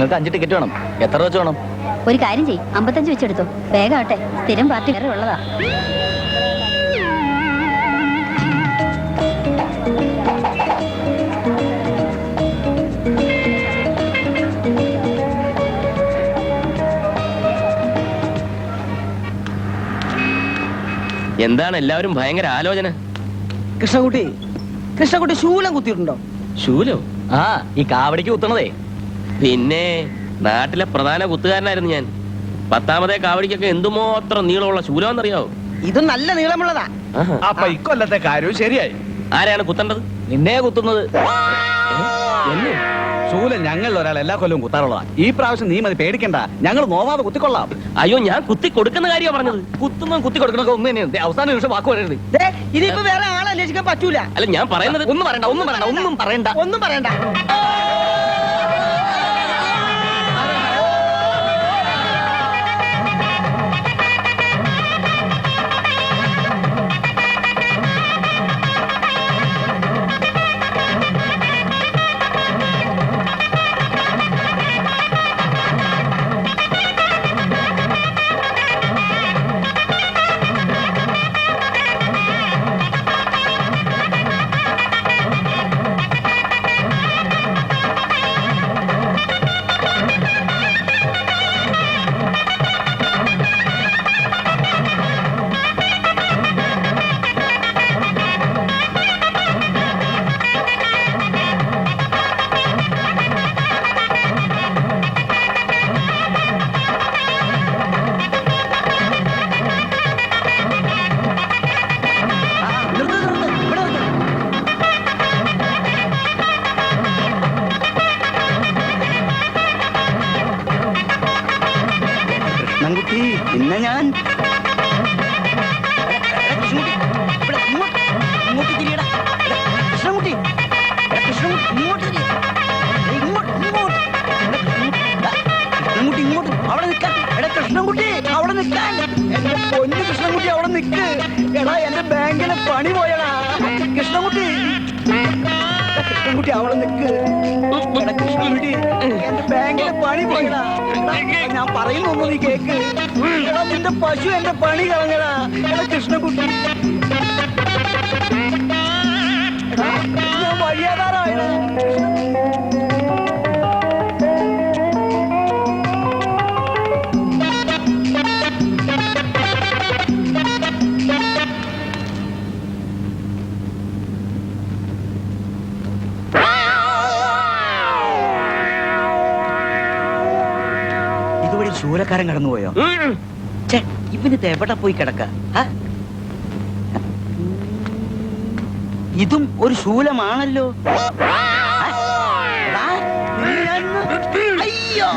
ഞങ്ങൾക്ക് 5 ടിക്കറ്റ് വേണം. എത്ര വെച്ച് വേണം? ഒരു കാര്യം ചെയ്യും, 55 വെച്ചെടുത്തോ. വേഗാട്ടെ, സ്ഥിരം പാർട്ടി വേറെ ഉള്ളതാ. എന്താണ് എല്ലാവരും ഭയങ്കര ആലോചന? കൃഷ്ണകുട്ടി ശൂലം കുത്തിയിട്ടുണ്ടോ? ശൂലോ? ആ, ഈ കാവടിക്ക് കുത്തണതേ. പിന്നെ നാട്ടിലെ പ്രധാന കുത്തുകാരനായിരുന്നു ഞാൻ. 10ാമത്തെ കാവടിക്കൊക്കെ എന്തുമാത്രം നീളമുള്ള ശൂലമെന്നറിയാവോ? ഇത് നല്ല നീളമുള്ളതാ. അപ്പൊ ഇക്കൊല്ലത്തെ കാര്യവും ശരിയായി. ആരെയാണ് കുത്തേണ്ടത്? നിന്നെ കുത്തുന്നത്. എന്നെ? ശൂലം ഞങ്ങളിൽ ഒരാൾ എല്ലാ കൊല്ലവും കുത്താറുള്ളതാ. ഈ പ്രാവശ്യം നീ മതി, പേടിക്കണ്ട, ഞങ്ങൾ നോവാതെ കുത്തിക്കൊള്ളാം. അയ്യോ, ഞാൻ കുത്തി കൊടുക്കുന്ന കാര്യമാണ് പറഞ്ഞത്. കുത്തുന്നതും കുത്തി കൊടുക്കണൊക്കെ ഒന്ന് തന്നെയാണ്. അവസാന നിമിഷം വാക്ക് പറയരുത്. ഇതിപ്പോ വേറെ ആളെ അന്വേഷിക്കാൻ പറ്റൂല. അല്ല, ഞാൻ പറയുന്നത് ഒന്നും പറയണ്ട, ഒന്നും പറയണ്ട, ഒന്നും പറയണ്ട. കൃഷ്ണൻകുട്ടി, പിന്നെ ഞാൻ കൃഷ്ണൻകുട്ടി ഇങ്ങോട്ട് അവിടെ നിൽക്കാൻ. എടാ കൃഷ്ണൻകുട്ടി അവിടെ നിൽക്കാൻ. എന്റെ പൊന്നു കൃഷ്ണൻകുട്ടി അവിടെ നിൽക്ക്. എടാ എന്റെ ബാങ്കിലെ പണി പോയടാ. കൃഷ്ണൻകുട്ടി അവിടെ നിൽക്ക്. എടാ കൃഷ്ണൻകുട്ടി, എന്റെ ബാങ്കിലെ പണി പോയടാ. ഞാൻ പറയുന്നു, നീ കേക്ക്. എടാ നിന്റെ പശു എന്റെ പണി കളഞ്ഞടാ. എടാ കൃഷ്ണൻകുട്ടി, ഞാൻ വഴിയാതാറായടാ. ഇതുവഴി ശൂലക്കാരൻ കടന്നുപോയോ? ഇവനിത് എവിടെ പോയി കിടക്ക? ഇതും ഒരു ശൂലമാണല്ലോ. അയ്യോ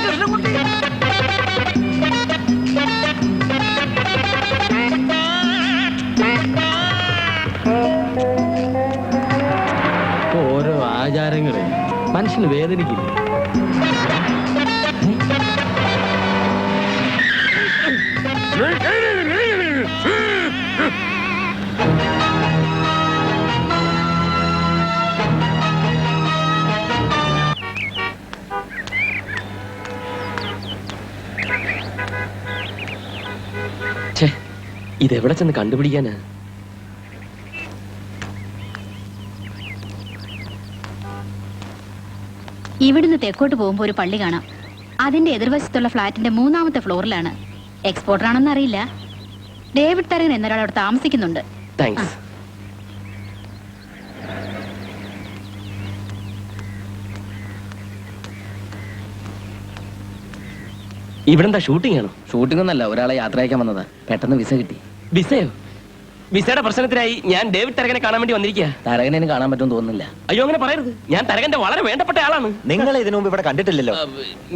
കൃഷ്ണൻകുട്ടി, ഓരോ ആചാരങ്ങളെ മനുഷ്യന് വേദനിക്കില്ല. ഇതെവിടെ ചെന്ന് കണ്ടുപിടിക്കാനാ? ഇവിടുന്ന് തെക്കോട്ട് പോകുമ്പോ ഒരു പള്ളി കാണാം. അതിന്റെ എതിർവശത്തുള്ള ഫ്ലാറ്റിന്റെ 3ാമത്തെ ഫ്ലോറിലാണ്. എക്സ്പോർട്ടർ ആണെന്ന് അറിയില്ല. ഡേവിഡ് തരകൻ എന്നൊരാൾ അവിടെ താമസിക്കുന്നുണ്ട്. താങ്ക്സ്. ഇവിടെന്താ ഷൂട്ടിംഗ് ആണോ? ഷൂട്ടിംഗ് ഒന്നല്ല, ഒരാളെ യാത്ര അയക്കാൻ വന്നതാ. പെട്ടെന്ന് വിസ കിട്ടി. വിസയോ? വിസയുടെ പ്രശ്നത്തിനായി ഞാൻ ഡേവിഡ് തരകനെ കാണാൻ വേണ്ടി വന്നിരിക്കുക. തരകനെ കാണാൻ പറ്റുമെന്ന് തോന്നുന്നില്ല. അയ്യോ, അങ്ങനെ പറയരുത്. ഞാൻ തരകന്റെ വളരെ വേണ്ടപ്പെട്ട ആളാണ്. നിങ്ങൾ ഇതിനു മുമ്പ് ഇവിടെ കണ്ടിട്ടില്ലല്ലോ.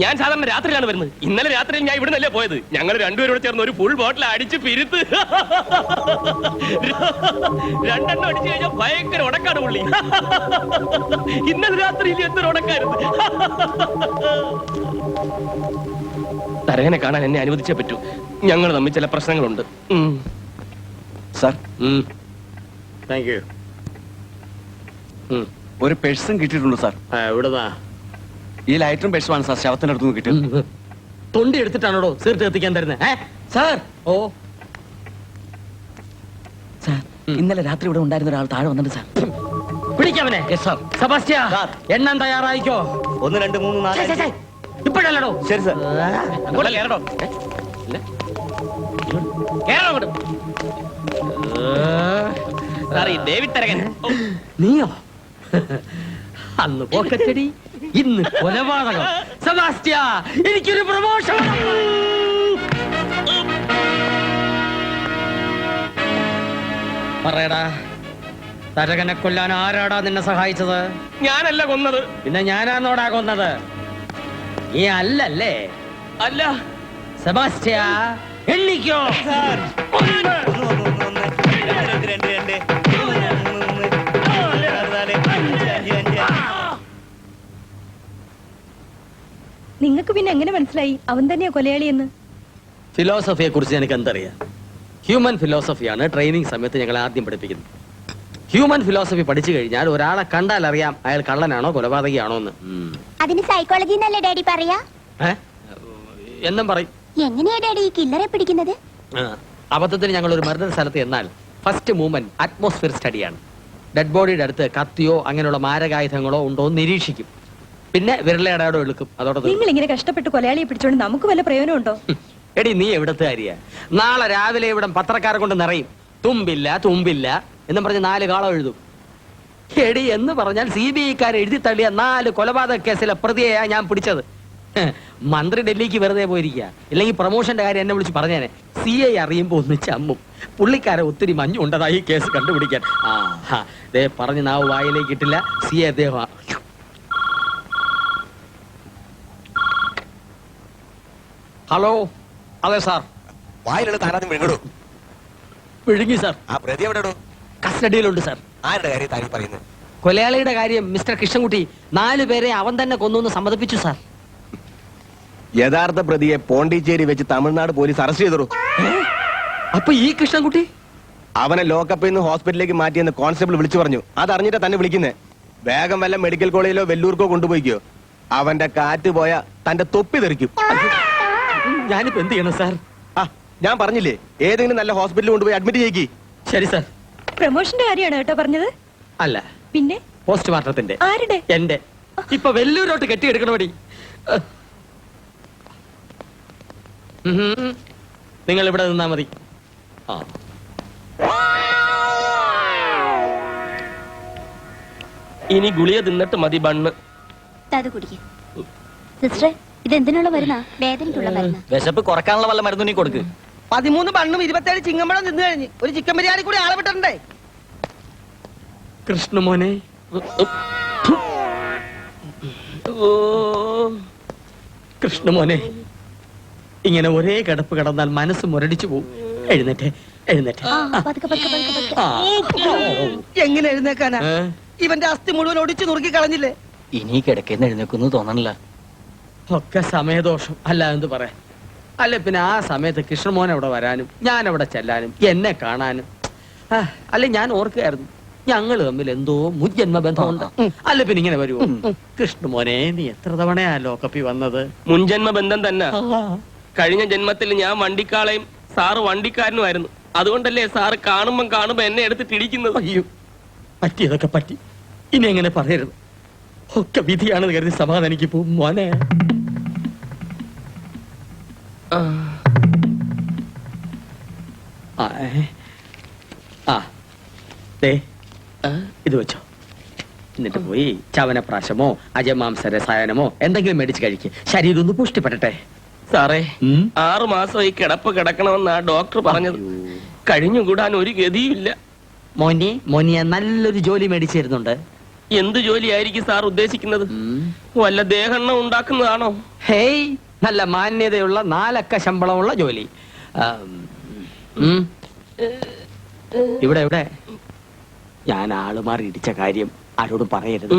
ഞാൻ സാധാരണ രാത്രിയിലാണ് വരുന്നത്. ഇന്നലെ രാത്രിയിൽ ഞാൻ ഇവിടെ നിന്നല്ലേ പോയത്. ഞങ്ങൾ രണ്ടുപേരോട് ചേർന്ന് ഒരു ഫുൾ ബോട്ടിൽ അടിച്ച് പിരുത്ത്. 2 എണ്ണം അടിച്ചു കഴിഞ്ഞാൽ ഭയങ്കര ഉടക്കാണ് പുള്ളി. ഇന്നലെ രാത്രിയിൽ എന്തൊരു ഉടക്കായിരുന്നു. തരകനെ കാണാൻ എന്നെ അനുവദിച്ചേ പറ്റൂ. ഞങ്ങൾ തമ്മിൽ ചില പ്രശ്നങ്ങളുണ്ട്. Sir, thank you. ഒരു പേഴ്സൺ കിട്ടിയിട്ടുണ്ട് സാർ. എവിടെന്നാ? ഈ ലൈറ്ററും ബെഡ്സുമാണ് സാർ ശവത്തിനടുത്ത് നിന്ന് കിട്ടിയത്. തൊണ്ടി എടുത്തിട്ടാണോ സീർട്ട് എത്തിക്കാൻ തരുന്നത്? സാർ ഓ സാർ ഇന്നലെ രാത്രി ഇവിടെ ഉണ്ടായിരുന്ന ഒരാൾ താഴെ വന്നിട്ട് സാർ. പിടിക്കവനെ. സെബാസ്റ്റ്യ സാർ. എണ്ണാൻ തയ്യാറായിക്കോ? 1 2 3 4 ഇപ്പോഴല്ലോ. ശരി സാർ. അങ്ങോട്ട് കേറടോ. കേറോ അങ്ങോട്ട്. സാർ ഈ ഡേവിഡ് തരകൻ. നീയോ? അന്ന് പോക്കറ്റടി, ഇന്ന് കൊലപാതകം. സെബാസ്റ്റ്യ എനിക്കൊരു പ്രമോഷൻ. പറയടാ, തരകനെ കൊല്ലാൻ ആരാടാ നിന്നെ സഹായിച്ചത്? ഞാനല്ല കൊന്നത്. പിന്നെ ഞാനാന്നോടാ കൊന്നത്? നീ അല്ലല്ലേ? അല്ല. സെബാസ്റ്റ്യ എണ്ണിക്കോ. നിങ്ങൾക്ക് പിന്നെ എങ്ങനെ മനസ്സിലായി അവൻ തന്നെയാ കൊലയാളിയെന്ന്? ഫിലോസഫിയെ കുറിച്ച് എനിക്ക് എന്തറിയാം? ഹ്യൂമൻ ഫിലോസഫിയാണ് ട്രെയിനിങ് സമയത്ത് ഞങ്ങൾ ആദ്യം പഠിപ്പിക്കുന്നത്. ഹ്യൂമൻ ഫിലോസഫി പഠിച്ചു കഴിഞ്ഞാൽ ഒരാളെ കണ്ടാൽ അറിയാം അയാൾ കള്ളനാണോ കൊലപാതകയാണോ എന്ന്. അതിന് സൈക്കോളജി എന്നല്ലേ ഡാഡി പറയാ? എന്നും പറയും. എങ്ങനെയാ ഡാഡി ഈ കില്ലറെ പിടിക്കുന്നത്? അബദ്ധത്തിന് ഞങ്ങൾ ഒരു മർദ്ദന സ്ഥലത്ത് എന്നാൽ ഫസ്റ്റ് മൂവ്മെന്റ് അറ്റ്മോസ്ഫിയർ സ്റ്റഡിയാണ്. ഡെഡ് ബോഡിയുടെ അടുത്ത് കത്തിയോ അങ്ങനെയുള്ള മാരകായുധങ്ങളോ ഉണ്ടോ എന്ന് നിരീക്ഷിക്കും. പിന്നെ വിരലടയാടോ എടുക്കും. അതോടെ നിങ്ങൾ ഇങ്ങനെ കഷ്ടപ്പെട്ട് കൊലയാളിയെ പിടിച്ചോണ്ട് നമുക്ക് വല്ല പ്രയോജനമുണ്ടോ? എടി നീ എവിടത്തെ കാര്യ? നാളെ രാവിലെ ഇവിടെ പത്രക്കാരെ കൊണ്ട് നിറയും തുമ്പില്ല തുമ്പില്ല എന്നും പറഞ്ഞ് 4 കാളം എഴുതും. എടി എന്ന് പറഞ്ഞാൽ CBI-ക്കാരെ എഴുതി തള്ളിയ 4 കൊലപാതക കേസിലെ പ്രതിയെയാ ഞാൻ പിടിച്ചത്. മന്ത്രി ഡൽഹിക്ക് വെറുതെ പോയിരിക്കുക. ഇല്ലെങ്കിൽ പ്രൊമോഷന്റെ കാര്യം എന്നെ വിളിച്ച് പറഞ്ഞേനെ. CI അറിയുമ്പോ ഒന്ന് ചമ്മും. പുള്ളിക്കാരെ ഒത്തിരി മഞ്ഞുണ്ടതായി ഈ കേസ് കണ്ടുപിടിക്കാൻ. പറഞ്ഞ് നാവ് വായിലേക്ക് ഇട്ടില്ല. CI അദ്ദേഹം. ഹലോ. അതെ സാർ. വായിലുള്ള താരാദ്യം വിഴുങ്ങടോ. വിഴുങ്ങി സാർ. ആ പ്രതി എവിടെയോ? കസ്റ്റഡിയിലുണ്ട് സാർ. ആരുടെ കാര്യം താരി പറയുന്നത്? കൊലയാളിയുടെ കാര്യം മിസ്റ്റർ കൃഷ്ണൻകുട്ടി 4 പേരെ അവൻ തന്നെ കൊന്നു സമ്മതിപ്പിച്ചു സാർ. യഥാർത്ഥ പ്രതിയെ പോണ്ടിച്ചേരി വെച്ച് തമിഴ്നാട് പോലീസ് അറസ്റ്റ് ചെയ്തു. അപ്പൊ ഈ കൃഷ്ണൻകുട്ടി അവനെ ലോക്കപ്പിൽ നിന്ന് ഹോസ്പിറ്റലിലേക്ക് മാറ്റിയെന്ന് കോൺസ്റ്റബിൾ വിളിച്ചു പറഞ്ഞു. അതറിഞ്ഞിട്ടാ തന്നെ വിളിക്കുന്നേ. വേഗം വല്ല മെഡിക്കൽ കോളേജിലോ വെല്ലൂർക്കോ കൊണ്ടുപോയിക്കോ. അവന്റെ കാറ്റ് പോയാ തന്റെ തൊപ്പി തെറിക്കും. ഞാനിപ്പോ എന്ത് ചെയ്യണം സാർ? ഞാൻ പറഞ്ഞില്ലേ, ഏതെങ്കിലും നല്ല ഹോസ്പിറ്റലിൽ കൊണ്ടുപോയി അഡ്മിറ്റ് ചെയ്യിക്കി. ശരി സാർ. പ്രമോഷന്റെ കാര്യമാണ് കേട്ടോ പറഞ്ഞത്? അല്ല, പിന്നെ പോസ്റ്റ്മോർട്ടത്തിന്റെ. ആരുടെ? എന്റെ. ഇപ്പൊ വെല്ലൂരോട്ട് കെട്ടിയെടുക്കണോടി. നിങ്ങൾ ഇവിടെ നിന്നാ മതി. ഇനി ഗുളിക തിന്നിട്ട് മതി ബണ്ണ്. അത് കുടിക്കും. സിസ്റ്ററെ, ഇതെന്തിനുള്ള മരുന്നാ? വേദനയ്ക്കുള്ള മരുന്നാ. വിശപ്പ് കുറക്കാനുള്ള വല്ല മരുന്ന് നീ കൊടുക്ക്. 13 ബണ്ണും 27 ചിങ്ങമ്പഴം തിന്നു കഴിഞ്ഞ് ഒരു ചിക്കൻ ബിരിയാണി കൂടി ആളെ വിട്ടിട്ടുണ്ടേ. കൃഷ്ണമോനെ. കൃഷ്ണമോനെ, ഇങ്ങനെ ഒരേ കിടപ്പ് കിടന്നാൽ മനസ്സ് മുരടിച്ചു പോകും. എഴുന്നേറ്റേ എഴുന്നേറ്റേ. എങ്ങനെ എഴുന്നേക്കാനാ? ഇവന്റെ അസ്ഥി മുഴുവൻ ഒടിച്ചു നുറുക്കി കളഞ്ഞില്ലേ? ഇനി കിടക്കുന്ന എഴുന്നേക്കുന്നു തോന്നണില്ല. ഒക്കെ സമയദോഷം അല്ല എന്ത് പറയാ. അല്ല പിന്നെ ആ സമയത്ത് കൃഷ്ണമോൻ അവിടെ വരാനും ഞാൻ അവിടെ ചെല്ലാനും എന്നെ കാണാനും. അല്ല ഞാൻ ഓർക്കുകയായിരുന്നു ഞങ്ങൾ തമ്മിൽ എന്തോ മുജ്ജന്മ ബന്ധമുണ്ട്. അല്ല പിന്നെ ഇങ്ങനെ വരുമോ? കൃഷ്ണമോനെ, നീ എത്ര തവണയാ ലോക്കപ്പി വന്നത്? മുൻജന്മ ബന്ധം തന്നെ. കഴിഞ്ഞ ജന്മത്തിൽ ഞാൻ വണ്ടിക്കാളയും സാറ് വണ്ടിക്കാരനുമായിരുന്നു. അതുകൊണ്ടല്ലേ സാറ് കാണുമ്പോ എന്നെ എടുത്തിട്ട് ഇടിക്കുന്നത്. അയ്യോ, പറ്റിയതൊക്കെ പറ്റി. ഇനി എങ്ങനെ പറയരുത്. ഒക്കെ വിധിയാണെന്ന് കരുതി സമാധാനിക്ക് പോവും മോനെ. ഇത് വെച്ചോ. എന്നിട്ട് പോയി ചവനപ്രാശമോ അജമാംസ രസായനമോ എന്തെങ്കിലും മേടിച്ച് കഴിക്കുക. ശരീരം ഒന്ന് പുഷ്ടിപ്പെടട്ടെ. സാറേ, 6 മാസം ഈ കിടപ്പ് കിടക്കണമെന്നാ ഡോക്ടർ പറഞ്ഞത്. കഴിഞ്ഞുകൂടാൻ ഒരു ഗതിയുമില്ല. മോനിയെ നല്ലൊരു ജോലി മേടിച്ചു തരുന്നുണ്ട്. എന്ത് ജോലിയായിരിക്കും സാർ ഉദ്ദേശിക്കുന്നത്? വല്ല ദേഹെണ്ണ ഉണ്ടാക്കുന്നതാണോ? ഹേയ്, നല്ല മാന്യതയുള്ള 4 അക്ക ശമ്പളമുള്ള ജോലി. ഇവിടെ ഇവിടെ ഞാൻ ആളുമാറി ഇടിച്ച കാര്യം ആരോടും പറയരുത്.